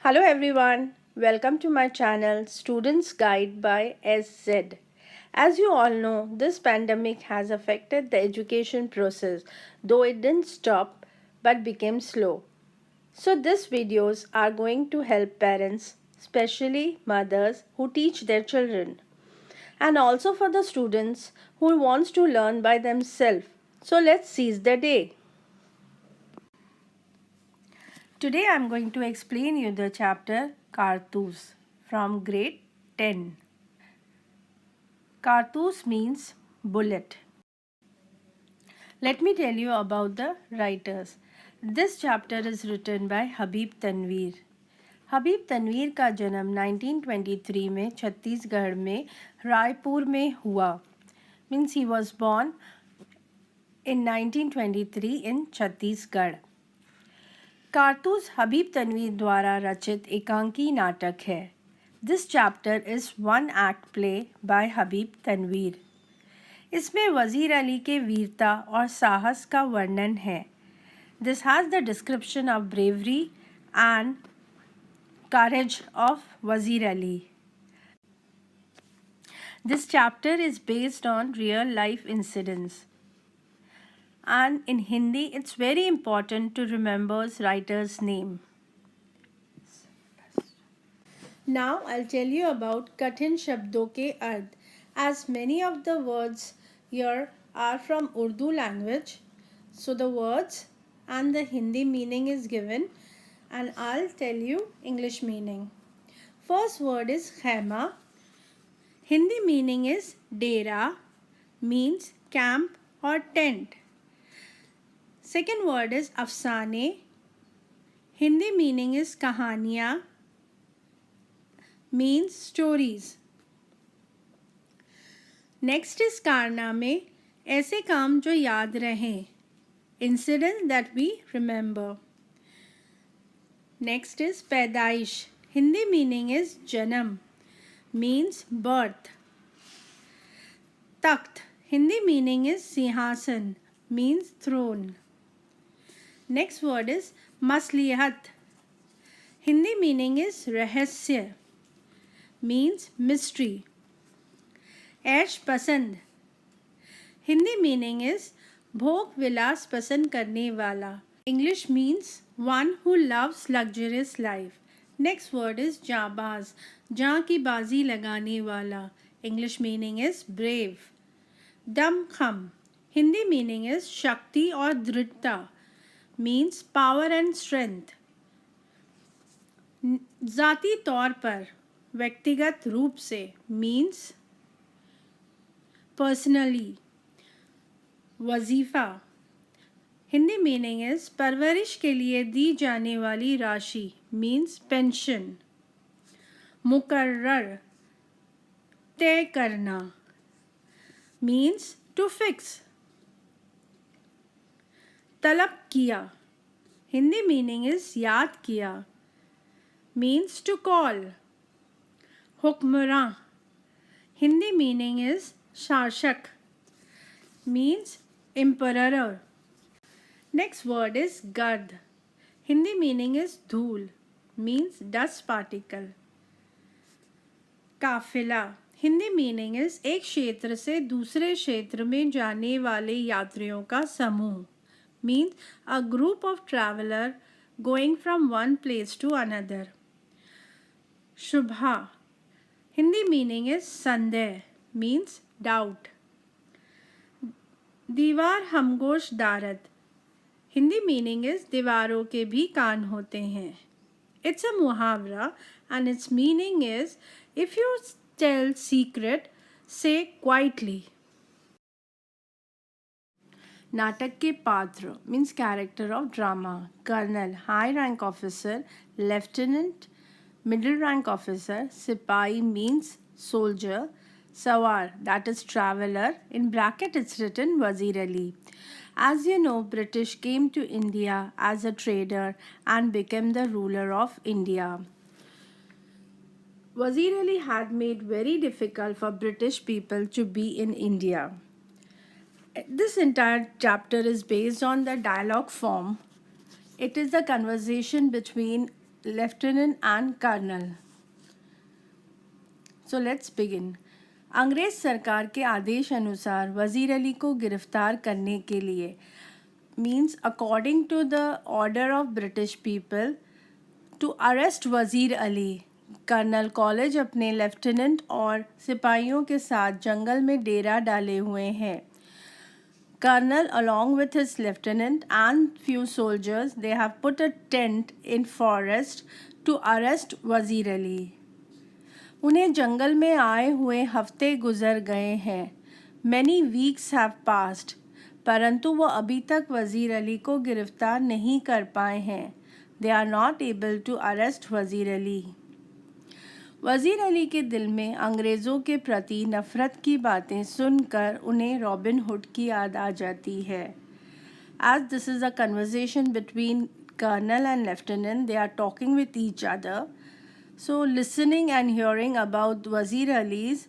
Hello everyone, welcome to my channel Students Guide by SZ. As you all know, this pandemic has affected the education process, though it didn't stop but became slow. So these videos are going to help parents, especially mothers who teach their children, and also for the students who wants to learn by themselves. So let's seize the day. Today I am going to explain you the chapter Kartus from grade 10. Kartus means bullet. Let me tell you about the writers. This chapter is written by Habib Tanveer. Habib Tanvir का जन्म 1923 में छत्तीसगढ़ में रायपुर में हुआ. Means he was born in 1923 in Chhattisgarh. कारतूस हबीब तनवीर द्वारा रचित एकांकी नाटक है. This chapter is one act play by Habib Tanvir. इसमें वज़ीर अली के वीरता और साहस का वर्णन है. This has the description of bravery and courage of Wazir Ali. This chapter is based on real life incidents. And in Hindi, it's very important to remember writer's name. Now I'll tell you about कठिन शब्दों के अर्थ. As many of the words here are from Urdu language, so the words and the Hindi meaning is given, and I'll tell you English meaning. First word is khema. Hindi meaning is dera, means camp or tent. Second word is Afsane. Hindi meaning is कहानियाँ, means stories. Next is कारनामे, ऐसे काम जो याद रहें, incidents that we remember. Next is पैदाइश. Hindi meaning is जन्म, means birth. Takht. Hindi meaning is सिंहासन, means throne. Next word is मसलिहत. Hindi meaning is रहस्य, means mystery. ऐश पसंद. Hindi meaning is भोग विलास पसंद करने वाला. English means one who loves luxurious life. Next word is जाबाज. जाँ की बाजी लगाने वाला. English meaning is brave. दमखम. Hindi meaning is शक्ति और दृढ़ता, means power and strength. ज़ाती तौर पर, व्यक्तिगत रूप से, means personally. वजीफ़ा. हिंदी मीनिंग इज़ परवरिश के लिए दी जाने वाली राशि, means pension. मुकर्रर, तय करना, means to fix. तलब किया. हिंदी मीनिंग इज़ याद किया, means to call. हुक्मरां. हिंदी मीनिंग इज़ शासक, means emperor. Next word is गर्द. हिंदी मीनिंग इज़ धूल, means dust particle. काफिला. हिंदी मीनिंग इज़ एक क्षेत्र से दूसरे क्षेत्र में जाने वाले यात्रियों का समूह, means a group of traveler going from one place to another. Shubha. Hindi meaning is संदेह, means doubt. दीवार हमगोश दारद. हिंदी मीनिंग इज़ दीवारों के भी कान होते हैं. It's a मुहावरा and its meaning is if you tell secret, say quietly. नाटक के पात्र means character of drama. Colonel, high rank officer. Lieutenant, middle rank officer. सिपाही मीन्स सोल्जर. सवार, that is traveller. In bracket it's written Wazir Ali. As you know, British came to India as a trader and became the ruler of India. Wazir Ali had made very difficult for British people to be in India. This entire chapter is based on the dialogue form. It is the conversation between lieutenant and colonel. So let's begin. अंग्रेज सरकार के आदेश अनुसार वज़ीर अली को गिरफ्तार करने के लिए means according to the order of British people to arrest वज़ीर अली, कर्नल कॉलेज अपने लेफ्टिनेंट और सिपाहियों के साथ जंगल में डेरा डाले हुए हैं. Colonel, along with his lieutenant and few soldiers, they have put a tent in forest to arrest वज़ीर अली. उन्हें जंगल में आए हुए हफ्ते गुजर गए हैं. Many weeks have passed, परंतु वो अभी तक वज़ीर अली को गिरफ्तार नहीं कर पाए हैं. They are not able to arrest वज़ीर अली. वज़ीर अली के दिल में अंग्रेज़ों के प्रति नफ़रत की बातें सुनकर उन्हें रॉबिन हुड की याद आ जाती है. As this is a conversation between colonel and lieutenant, they are talking with each other. So listening and hearing about Wazir Ali's,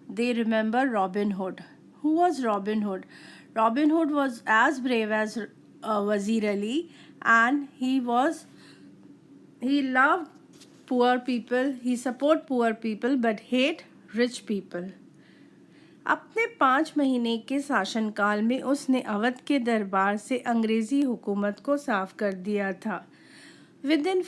they remember Robin Hood. Who was Robin Hood? Robin Hood was as brave as Wazir Ali, and he loved poor people, he support poor people but hate rich people. अपने 5 महीने के शासनकाल में उसने अवध के दरबार से अंग्रेज़ी हुकूमत को साफ कर दिया था. Within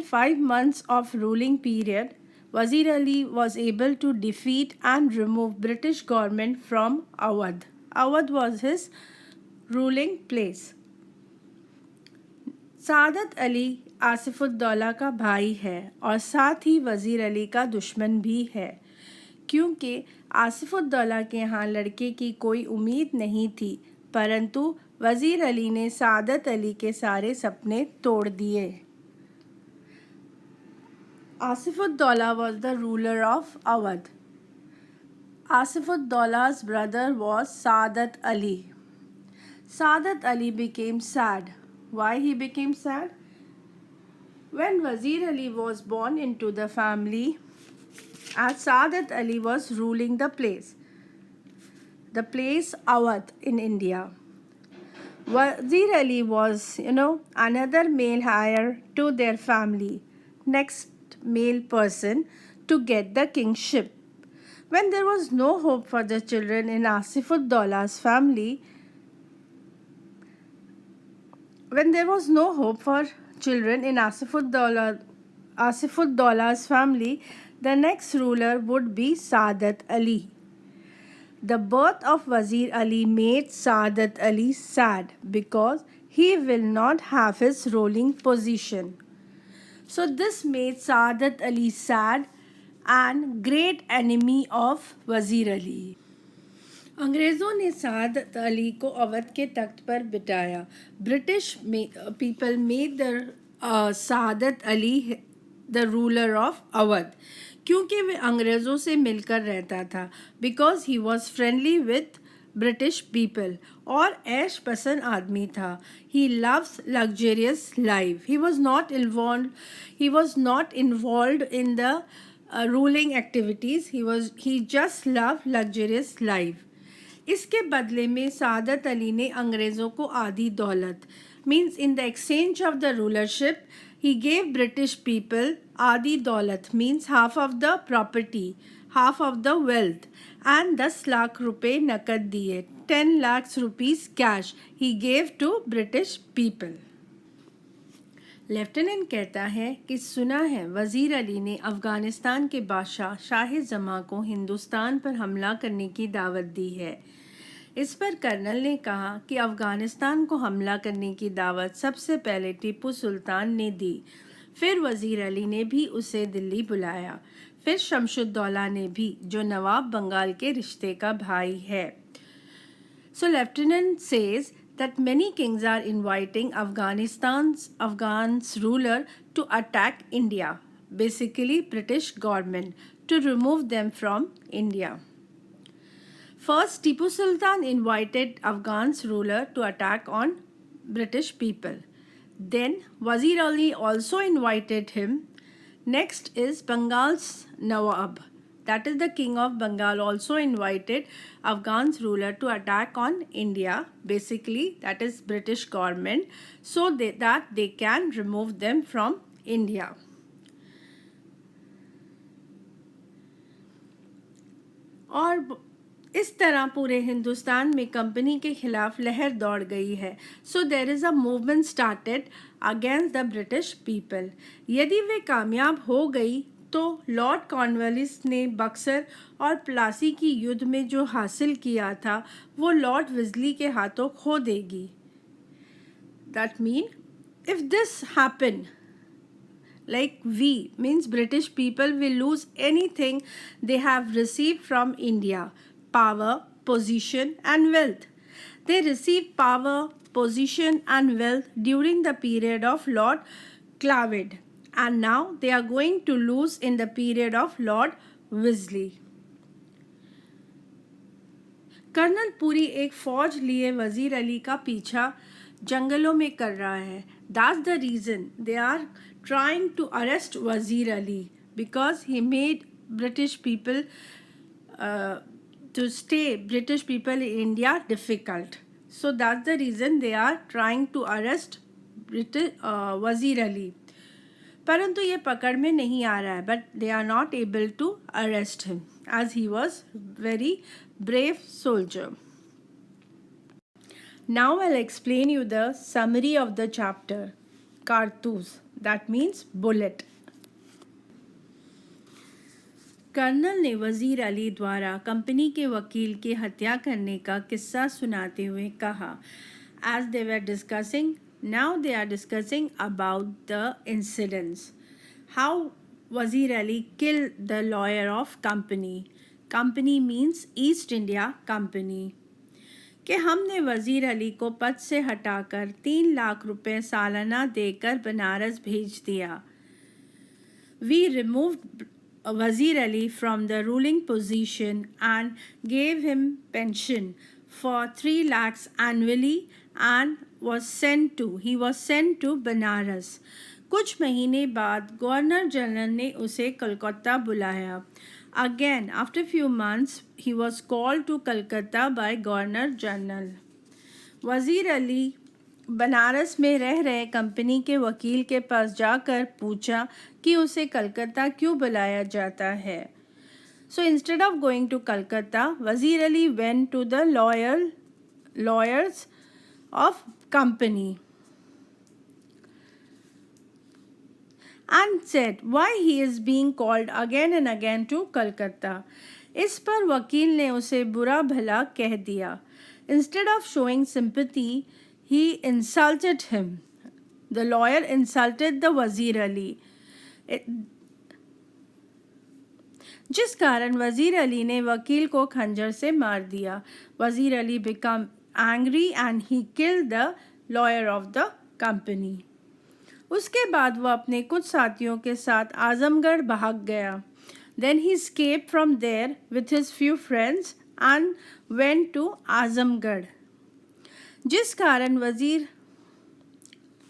5 months of ruling period, Wazir Ali was able to defeat and remove British government from Awadh. Awadh was his ruling place. Saadat Ali Asifuddaula का भाई है और साथ ही वज़ीर अली का दुश्मन भी है, क्योंकि आसिफुद्दौला के यहाँ लड़के की कोई उम्मीद नहीं थी, परंतु वज़ीर अली ने सादत अली के सारे सपने तोड़ दिए. Asifuddaulah was the ruler of Awadh. Asifuddaullah's brother was Sadat Ali. Sadat Ali became sad. Why he became sad? When Wazir Ali was born into the family, as Sadat Ali was ruling the place Awadh in India. Wazir Ali was, another male heir to their family, next male person to get the kingship. When there was no hope for the children in Asifuddaullah's family, Asifuddaullah's family, the next ruler would be Sadat Ali. The birth of Wazir Ali made Sadat Ali sad because he will not have his ruling position. So this made Sadat Ali sad and great enemy of Wazir Ali. अंग्रेज़ों ने सादत अली को अवध के तख्त पर बिठाया. British people made the Saadat Ali the ruler of Awadh, क्योंकि वे अंग्रेज़ों से मिलकर रहता था, because he was friendly with British people और ऐश पसंद आदमी था. He loves luxurious life. He was not involved in the ruling activities. He just loved luxurious life. इसके बदले में सादत अली ने अंग्रेज़ों को आधी दौलत, means in the exchange of the rulership, he gave British people आधी दौलत, means half of the property, half of the wealth, and 10 lakh रुपए नकद दिए. 10 lakhs rupees cash he gave to British people. Lieutenant कहता है कि सुना है वज़ीर अली ने अफ़गानिस्तान के बादशाह शाह जमा को हिंदुस्तान पर हमला करने की दावत दी है. इस पर कर्नल ने कहा कि अफ़गानिस्तान को हमला करने की दावत सबसे पहले टीपू सुल्तान ने दी, फिर वज़ीर अली ने भी उसे दिल्ली बुलाया, फिर शमशुद्दौला ने भी, जो नवाब बंगाल के रिश्ते का भाई है. So Lieutenant says that many kings are inviting Afghan's ruler to attack India, basically British government, to remove them from India. First, Tipu Sultan invited Afghan's ruler to attack on British people. Then Wazir Ali also invited him. Next is Bengal's Nawab, that is the king of Bengal, also invited Afghan's ruler to attack on India, basically that is British government, so that they can remove them from India. और इस तरह पूरे हिंदुस्तान में company के खिलाफ लहर दौड़ गई है. So there is a movement started against the British people. यदि वे कामयाब हो गई तो लॉर्ड कॉर्नवालिस ने बक्सर और प्लासी की युद्ध में जो हासिल किया था वो लॉर्ड विजली के हाथों खो देगी. That mean if this happen, like we means British people will lose anything they have received from India: power, position and wealth. They received power, position and wealth during the period of Lord Clive, and now they are going to lose in the period of Lord Wesley. Colonel पुरी एक फौज लिए वजीर अली का पीछा जंगलों में कर रहा है. That's the reason they are trying to arrest Wazir Ali, because he made British people to stay British people in India difficult. So that's the reason they are trying to arrest Wazir Ali. परंतु ये पकड़ में नहीं आ रहा है. But they are not able to arrest him as he was very brave soldier. Now I'll explain you the summary of the chapter. Cartouche, that means bullet. Colonel ने वजीर अली द्वारा company के वकील की हत्या करने का किस्सा सुनाते हुए कहा. As they were discussing, now they are discussing about the incidents. How Wazir Ali killed the lawyer of company. Company means East India Company. कि हमने वज़ीर अली को पद से हटाकर 3 लाख रुपए सालाना देकर बनारस भेज दिया. We removed Wazir Ali from the ruling position and gave him pension for 3 lakhs annually and he was sent to Banaras. कुछ महीने बाद गवर्नर जनरल ने उसे कलकत्ता बुलाया. Again, after few months, he was called to Calcutta by Governor General. वज़ीर अली बनारस में रह रहे कंपनी के वकील के पास जाकर पूछा कि उसे कलकत्ता क्यों बुलाया जाता है. So instead of going to Calcutta, Wazir Ali went to the lawyers of company and said why he is being called again and again to Calcutta. इस पर वकील ने उसे बुरा भला कह दिया. Instead of showing sympathy, he insulted him. The lawyer insulted the Wazir Ali. जिस कारण वज़ीर अली ने वकील को खंजर से मार दिया. वज़ीर Ali became angry and he killed the lawyer of the company. उसके बाद वो अपने कुछ साथियों के साथ आजमगढ़ भाग गया. Then he escaped from there with his few friends and went to Azamgarh. जिस कारण वज़ीर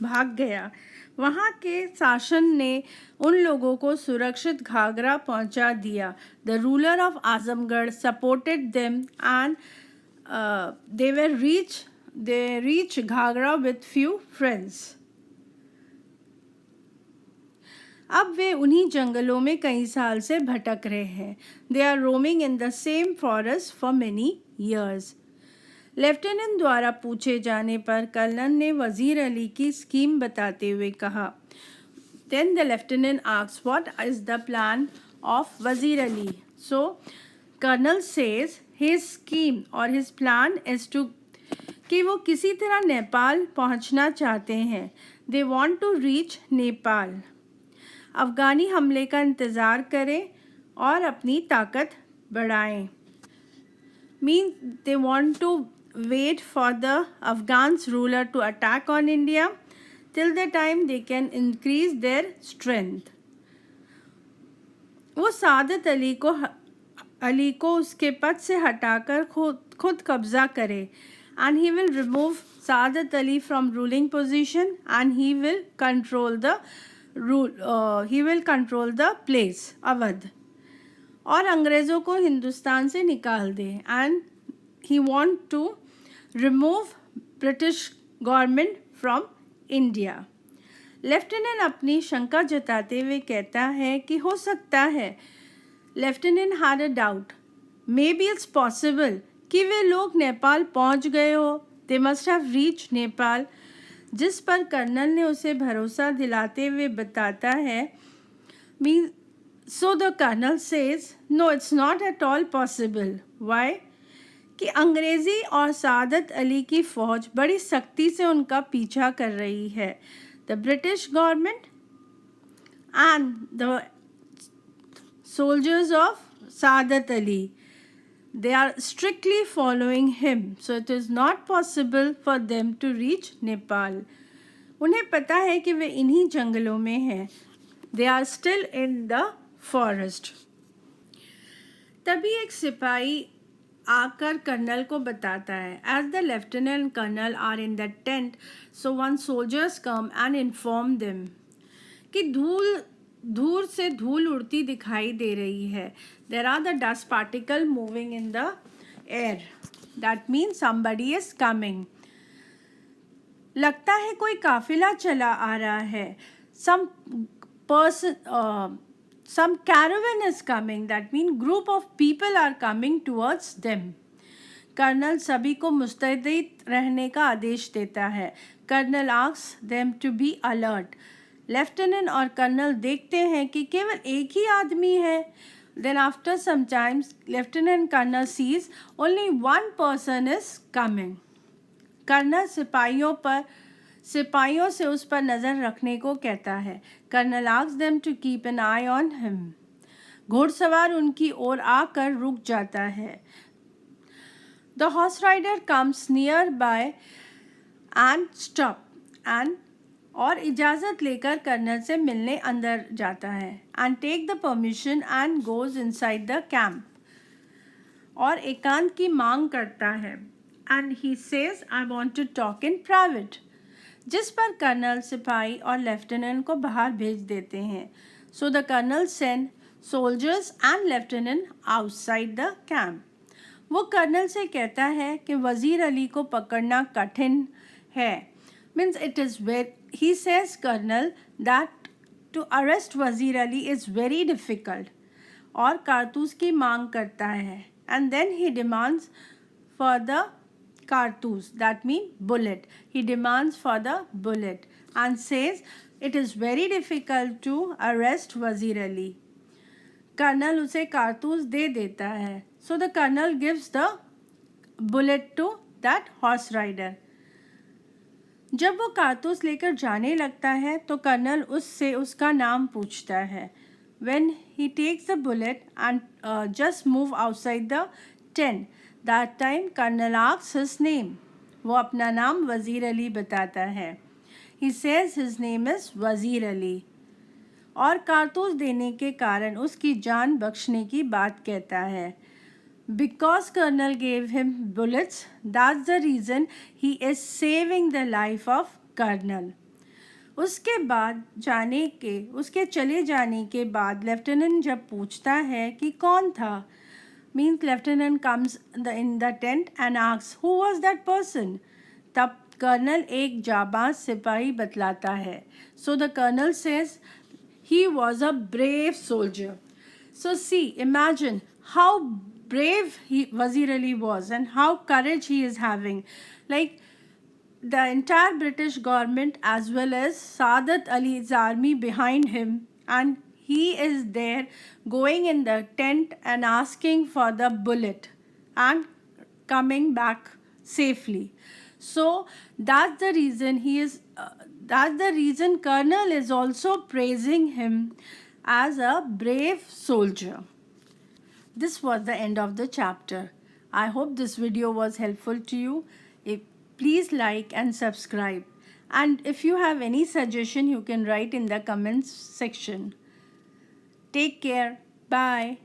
भाग गया, वहाँ के शासन ने उन लोगों को सुरक्षित घाघरा पहुँचा दिया. The ruler of Azamgarh supported them and they reached Ghaghara with few friends. अब वे उन्हीं जंगलों में कई साल से भटक रहे हैं. They are roaming in the same forest for many years. Lieutenant द्वारा पूछे जाने पर कर्नल ने वज़ीर अली की स्कीम बताते हुए कहा. Then the lieutenant asks what is the plan of Wazir Ali. So Colonel says his scheme or his plan is to कि वो किसी तरह नेपाल पहुंचना चाहते हैं. They want to reach Nepal. Afghani हमले का इंतज़ार करें और अपनी ताकत बढ़ाएं. Means they want to wait for the Afghans ruler to attack on India till the time they can increase their strength. वो सादत अली को उसके पद से हटाकर खुद कब्ज़ा करे. And he will remove Saadat Ali from ruling position and he will control the place, Awadh. और अंग्रेज़ों को हिंदुस्तान से निकाल दे, and he want to remove British government from India. Lieutenant अपनी शंका जताते हुए कहता है कि हो सकता है, lieutenant had a doubt, may be it's possible कि वे लोग नेपाल पहुंच गए हो, they must have reach Nepal. जिस पर कर्नल ने उसे भरोसा दिलाते हुए बताता है, mean so the colonel says no it's not at all possible. Why? कि अंग्रेज़ी और सादत अली की फ़ौज बड़ी सख्ती से उनका पीछा कर रही है। The British government and the soldiers of Saadat Ali, they are strictly following him, so it is not possible for them to reach Nepal. उन्हें पता है कि वे इन्हीं जंगलों में हैं, they are still in the forest. तभी एक सिपाही आकर कर्नल को बताता है, as the lieutenant and colonel are in the tent, so one soldiers come and inform them, कि दूर से धूल उड़ती दिखाई दे रही है। There are the dust particle moving in the air. That means somebody is coming. लगता है कोई काफिला चला आ रहा है। Some caravan is coming. That means group of people are coming towards them. Colonel सभी को मुस्तैद रहने का आदेश देता है। Colonel asks them to be alert. Lieutenant और कर्नल देखते हैं कि केवल एक ही आदमी है। Then after some times lieutenant colonel sees only one person is coming. Colonel सिपाहियों से उस पर नज़र रखने को कहता है। Colonel asks them to keep an eye on him. घोड़सवार उनकी ओर आकर रुक जाता है। The horse rider comes near by and stop and और इजाज़त लेकर कर्नल से मिलने अंदर जाता है। And take the permission and goes inside the camp, और एकांत की मांग करता है। And he says I want to talk in private, जिस पर कर्नल सिपाही और लेफ्टिनेंट को बाहर भेज देते हैं। So the colonel send soldiers and lieutenant outside the camp. वो कर्नल से कहता है कि वज़ीर अली को पकड़ना कठिन है। Means it is he says Colonel that to arrest Wazir Ali is very difficult, और कारतूस की मांग करता है। and then he demands for the कारतूस, that mean bullet. He demands for the bullet and says it is very difficult to arrest Wazir Ali. Colonel उसे कारतूस दे देता है। so the colonel gives the bullet to that horse rider. जब वो कारतूस लेकर जाने लगता है तो कर्नल उससे उसका नाम पूछता है। When he takes the bullet and just move outside the tent, that time Colonel asks his name. वो अपना नाम वज़ीर अली बताता है। He says his name is वज़ीर अली, और कारतूस देने के कारण उसकी जान बख्शने की बात कहता है। Because Colonel gave him bullets, that's the reason he is saving the life of Colonel. उसके चले जाने के बाद लेफ्टिनेंट जब पूछता है कि कौन था, means lieutenant comes in the tent and asks who was that person. तब कर्नल एक जाबाज सिपाही बतलाता है। So the colonel says he was a brave soldier. So see, imagine how brave Wazir Ali was and how courage he is having. Like the entire British government as well as Saadat Ali's army behind him, and he is there going in the tent and asking for the bullet and coming back safely. So that's the reason Colonel is also praising him as a brave soldier. This was the end of the chapter. I hope this video was helpful to you. Please like and subscribe. And if you have any suggestion, you can write in the comments section. Take care. Bye.